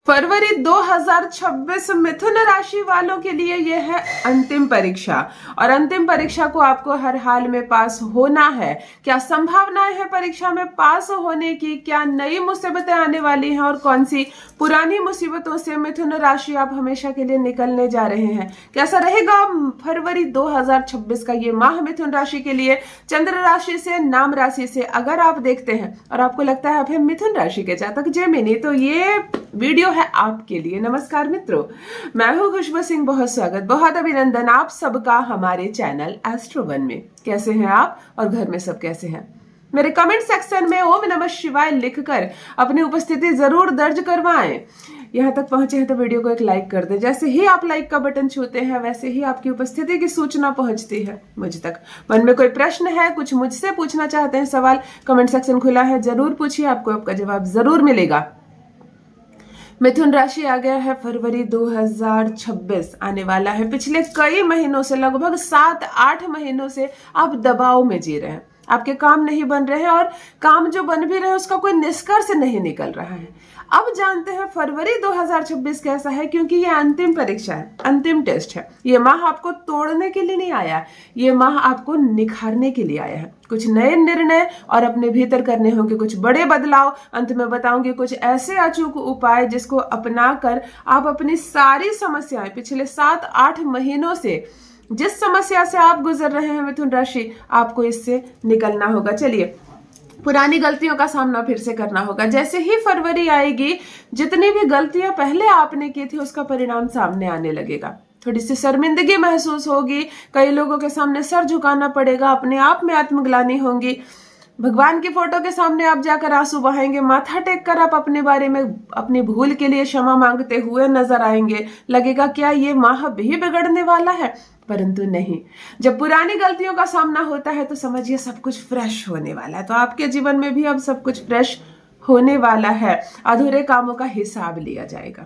फरवरी 2026 मिथुन राशि वालों के लिए यह है अंतिम परीक्षा। और अंतिम परीक्षा को आपको हर हाल में पास होना है। क्या संभावनाएं हैं परीक्षा में पास होने की? क्या नई मुसीबतें आने वाली हैं और कौन सी पुरानी मुसीबतों से मिथुन राशि आप हमेशा के लिए निकलने जा रहे हैं? कैसा रहेगा फरवरी 2026 का ये माह मिथुन राशि के लिए? चंद्र राशि से, नाम राशि से अगर आप देखते हैं और आपको लगता है आप हैं मिथुन राशि के जातक जेमिनी, तो ये वीडियो है आपके लिए। नमस्कार मित्रों, मैं हूं खुशबू सिंह। बहुत स्वागत, बहुत अभिनंदन आप सबका हमारे चैनल एस्ट्रो वन में। कैसे हैं आप और घर में सब कैसे हैं? मेरे कमेंट सेक्शन में ओम नमः शिवाय लिखकर अपनी उपस्थिति जरूर दर्ज करवाएं। यहाँ तक पहुंचे हैं तो वीडियो को एक लाइक कर दें। जैसे ही आप लाइक का बटन छूते हैं वैसे ही आपकी उपस्थिति की सूचना पहुंचती है मुझ तक। मन में कोई प्रश्न है, कुछ मुझसे पूछना चाहते हैं सवाल, कमेंट सेक्शन खुला है, जरूर पूछिए, आपको आपका जवाब जरूर मिलेगा। मिथुन राशि आ गया है, फरवरी 2026 आने वाला है। पिछले कई महीनों से, लगभग 7-8 महीनों से आप दबाव में जी रहे हैं। आपके काम नहीं बन रहे हैं और काम जो बन भी रहे हैं उसका कोई निष्कर्ष नहीं निकल रहा है। अब जानते हैं फरवरी 2026 कैसा है, क्योंकि ये अंतिम परीक्षा है, अंतिम टेस्ट है। ये माह आपको तोड़ने के लिए नहीं आया, ये माह आपको निखारने के लिए आया है। कुछ नए निर्णय और अपने भीतर करने होंगे कुछ बड़े बदलाव। अंत में बताऊंगी कुछ ऐसे अचूक उपाय जिसको अपनाकर आप अपनी सारी समस्याएं, पिछले 7-8 महीनों से जिस समस्या से आप गुजर रहे हैं मिथुन राशि, आपको इससे निकलना होगा। चलिए, पुरानी गलतियों का सामना फिर से करना होगा। जैसे ही फरवरी आएगी, जितनी भी गलतियां पहले आपने की थी उसका परिणाम सामने आने लगेगा। थोड़ी सी शर्मिंदगी महसूस होगी, कई लोगों के सामने सर झुकाना पड़ेगा, अपने आप में आत्मग्लानि होंगी। भगवान की फोटो के सामने आप जाकर आंसू बहाएंगे, माथा टेक कर आप अपने बारे में, अपनी भूल के लिए क्षमा मांगते हुए नजर आएंगे। लगेगा क्या ये माह भी बिगड़ने वाला है? परंतु नहीं। जब पुरानी गलतियों का सामना होता है तो समझिए सब कुछ फ्रेश होने वाला है। तो आपके जीवन में भी अब सब कुछ फ्रेश होने वाला है। अधूरे कामों का हिसाब लिया जाएगा।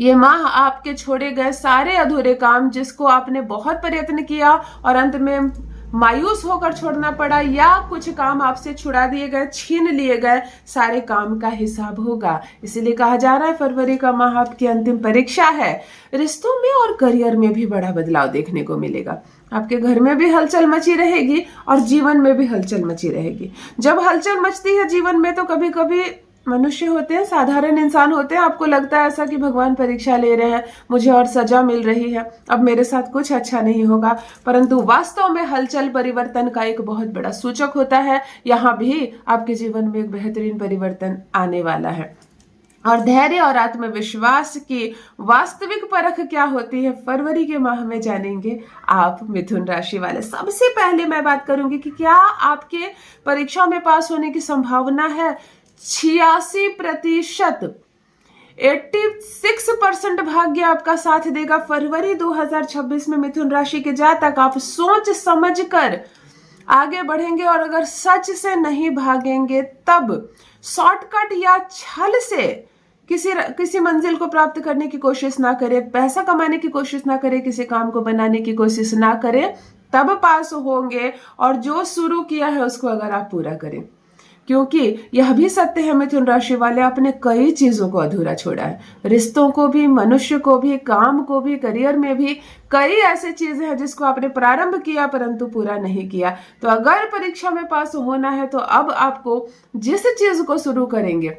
ये माह आपके छोड़े गए सारे अधूरे काम, जिसको आपने बहुत प्रयत्न किया और अंत में मायूस होकर छोड़ना पड़ा, या कुछ काम आपसे छुड़ा दिए गए, छीन लिए गए, सारे काम का हिसाब होगा। इसीलिए कहा जा रहा है फरवरी का माह आपकी अंतिम परीक्षा है। रिश्तों में और करियर में भी बड़ा बदलाव देखने को मिलेगा। आपके घर में भी हलचल मची रहेगी और जीवन में भी हलचल मची रहेगी। जब हलचल मचती है जीवन में तो कभी कभी मनुष्य होते हैं, साधारण इंसान होते हैं, आपको लगता है ऐसा कि भगवान परीक्षा ले रहे हैं, मुझे और सजा मिल रही है, अब मेरे साथ कुछ अच्छा नहीं होगा। परंतु वास्तव में हलचल परिवर्तन का एक बहुत बड़ा सूचक होता है। यहाँ भी आपके जीवन में एक बेहतरीन परिवर्तन आने वाला है। और धैर्य और आत्मविश्वास की वास्तविक परख क्या होती है फरवरी के माह में जानेंगे आप मिथुन राशि वाले। सबसे पहले मैं बात करूंगी कि क्या आपके परीक्षा में पास होने की संभावना है। 86%, 86% भाग्य आपका साथ देगा। फरवरी 2026 में मिथुन राशि के जातक आप सोच समझकर आगे बढ़ेंगे, और अगर सच से नहीं भागेंगे तब शॉर्टकट या छल से किसी मंजिल को प्राप्त करने की कोशिश ना करें, पैसा कमाने की कोशिश ना करें, किसी काम को बनाने की कोशिश ना करें, तब पास होंगे। और जो शुरू किया है उसको अगर आप पूरा करें, क्योंकि यह भी सत्य है मिथुन राशि वाले, आपने कई चीजों को अधूरा छोड़ा है। रिश्तों को भी, मनुष्य को भी, काम को भी, करियर में भी कई ऐसी चीजें हैं जिसको आपने प्रारंभ किया परंतु पूरा नहीं किया। तो अगर परीक्षा में पास होना है तो अब आपको जिस चीज को शुरू करेंगे,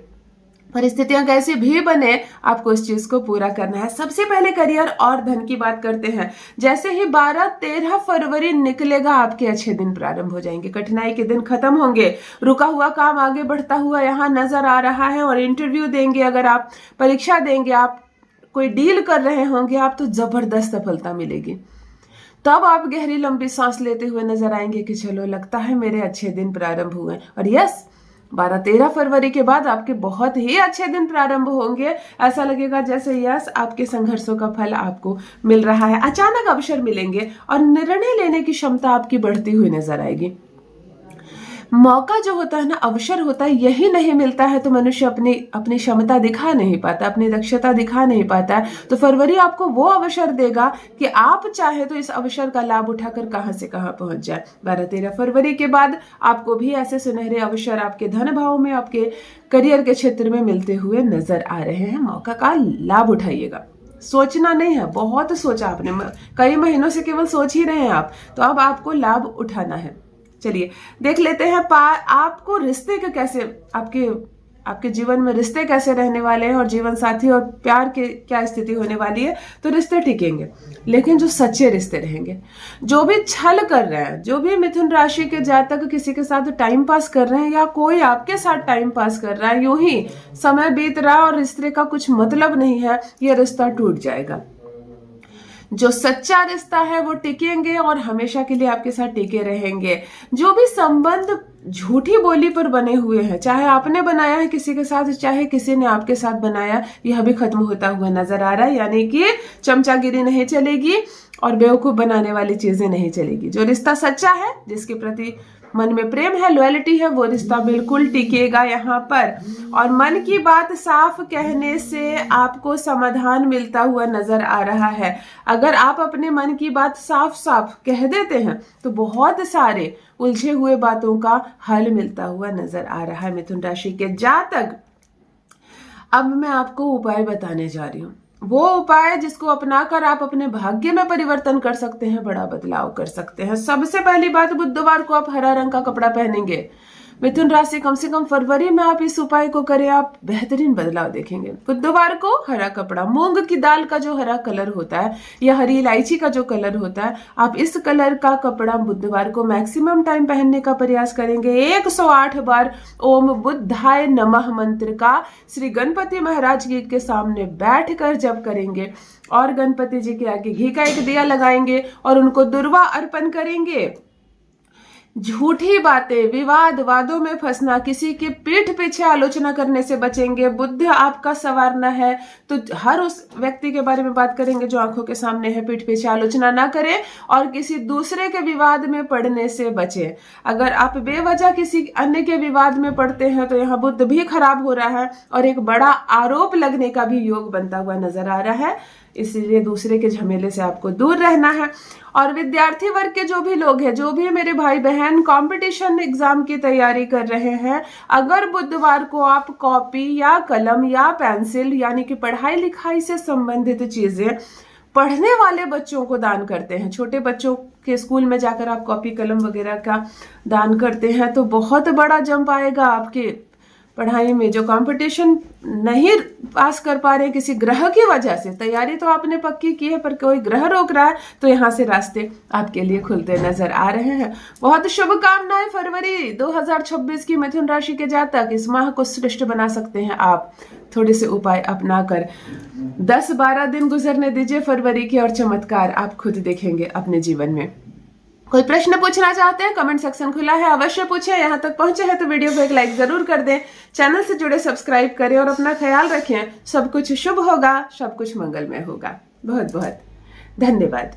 परिस्थितियां कैसी भी बने, आपको इस चीज को पूरा करना है। सबसे पहले करियर और धन की बात करते हैं। जैसे ही 12-13 फरवरी निकलेगा, आपके अच्छे दिन प्रारंभ हो जाएंगे, कठिनाई के दिन खत्म होंगे, रुका हुआ काम आगे बढ़ता हुआ यहाँ नजर आ रहा है। और इंटरव्यू देंगे, अगर आप परीक्षा देंगे, आप कोई डील कर रहे होंगे आप, तो जबरदस्त सफलता मिलेगी। तब आप गहरी लंबी सांस लेते हुए नजर आएंगे कि चलो लगता है मेरे अच्छे दिन प्रारंभ हुए। और यस, 12-13 फरवरी के बाद आपके बहुत ही अच्छे दिन प्रारंभ होंगे। ऐसा लगेगा जैसे यस, आपके संघर्षों का फल आपको मिल रहा है। अचानक अवसर मिलेंगे और निर्णय लेने की क्षमता आपकी बढ़ती हुई नजर आएगी। मौका जो होता है ना, अवसर होता है, यही नहीं मिलता है तो मनुष्य अपनी अपनी क्षमता दिखा नहीं पाता, अपनी दक्षता दिखा नहीं पाता है। तो फरवरी आपको वो अवसर देगा कि आप चाहे तो इस अवसर का लाभ उठाकर कहां से कहां पहुंच जाए। 12-13 फरवरी के बाद आपको भी ऐसे सुनहरे अवसर आपके धन भाव में, आपके करियर के क्षेत्र में मिलते हुए नजर आ रहे हैं। मौका का लाभ उठाइएगा, सोचना नहीं है, बहुत सोचा आपने, कई महीनों से केवल सोच ही रहे हैं आप, तो अब आपको लाभ उठाना है। चलिए देख लेते हैं आपको रिश्ते के कैसे, आपके जीवन में रिश्ते कैसे रहने वाले हैं और जीवन साथी और प्यार के क्या स्थिति होने वाली है। तो रिश्ते टिकेंगे, लेकिन जो सच्चे रिश्ते रहेंगे। जो भी छल कर रहे हैं, जो भी मिथुन राशि के जातक किसी के साथ टाइम पास कर रहे हैं या कोई आपके साथ टाइम पास कर रहा है, यूं ही समय बीत रहा है और रिश्ते का कुछ मतलब नहीं है, यह रिश्ता टूट जाएगा। जो सच्चा रिश्ता है वो टिकेंगे और हमेशा के लिए आपके साथ टिके रहेंगे। जो भी संबंध झूठी बोली पर बने हुए हैं, चाहे आपने बनाया है किसी के साथ, चाहे किसी ने आपके साथ बनाया, यह भी खत्म होता हुआ नजर आ रहा है। यानी कि चमचागिरी नहीं चलेगी और बेवकूफ बनाने वाली चीजें नहीं चलेगी। जो रिश्ता सच्चा है, जिसके प्रति मन में प्रेम है, लॉयल्टी है, वो रिश्ता बिल्कुल टिकेगा यहाँ पर। और मन की बात साफ कहने से आपको समाधान मिलता हुआ नजर आ रहा है। अगर आप अपने मन की बात साफ साफ कह देते हैं तो बहुत सारे उलझे हुए बातों का हल मिलता हुआ नजर आ रहा है मिथुन राशि के जातक। अब मैं आपको उपाय बताने जा रही हूँ, वो उपाय जिसको अपनाकर आप अपने भाग्य में परिवर्तन कर सकते हैं, बड़ा बदलाव कर सकते हैं। सबसे पहली बात, बुधवार को आप हरा रंग का कपड़ा पहनेंगे। मिथुन राशि कम से कम फरवरी में आप इस उपाय को करें, आप बेहतरीन बदलाव देखेंगे। बुधवार को हरा कपड़ा, मूंग की दाल का जो हरा कलर होता है या हरी इलायची का जो कलर होता है, आप इस कलर का कपड़ा बुधवार को मैक्सिमम टाइम पहनने का प्रयास करेंगे। 108 बार ओम बुद्धाय नमः मंत्र का श्री गणपति महाराज जी के सामने बैठकर जप करेंगे और गणपति जी के आगे घी का एक दिया लगाएंगे और उनको दुर्वा अर्पण करेंगे। झूठी बातें, विवाद, वादों में फंसना, किसी की पीठ पीछे आलोचना करने से बचेंगे। बुद्ध आपका संवारना है तो हर उस व्यक्ति के बारे में बात करेंगे जो आंखों के सामने है, पीठ पीछे आलोचना ना करें और किसी दूसरे के विवाद में पड़ने से बचें। अगर आप बेवजह किसी अन्य के विवाद में पड़ते हैं तो यहाँ बुद्ध भी खराब हो रहा है और एक बड़ा आरोप लगने का भी योग बनता हुआ नजर आ रहा है। इसलिए दूसरे के झमेले से आपको दूर रहना है। और विद्यार्थी वर्ग के जो भी लोग हैं, जो भी मेरे भाई बहन कंपटीशन एग्जाम की तैयारी कर रहे हैं, अगर बुधवार को आप कॉपी या कलम या पेंसिल यानी कि पढ़ाई लिखाई से संबंधित चीजें पढ़ने वाले बच्चों को दान करते हैं, छोटे बच्चों के स्कूल में जाकर आप कॉपी कलम वगैरह का दान करते हैं, तो बहुत बड़ा जंप आएगा आपके पढ़ाई में। जो कंपटीशन नहीं पास कर पा रहे किसी ग्रह की वजह से, तैयारी तो आपने पक्की की है पर कोई ग्रह रोक रहा है, तो यहाँ से रास्ते आपके लिए खुलते नजर आ रहे हैं। बहुत शुभकामनाएं फरवरी 2026 की मिथुन राशि के जातक। इस माह को श्रेष्ठ बना सकते हैं आप थोड़े से उपाय अपनाकर। 10-12 दिन गुजरने दीजिए फरवरी के और चमत्कार आप खुद देखेंगे अपने जीवन में। कोई प्रश्न पूछना चाहते हैं, कमेंट सेक्शन खुला है, अवश्य पूछें। यहाँ तक पहुंचे हैं तो वीडियो को एक लाइक जरूर कर दें, चैनल से जुड़े सब्सक्राइब करें और अपना ख्याल रखें। सब कुछ शुभ होगा, सब कुछ मंगलमय होगा। बहुत बहुत धन्यवाद।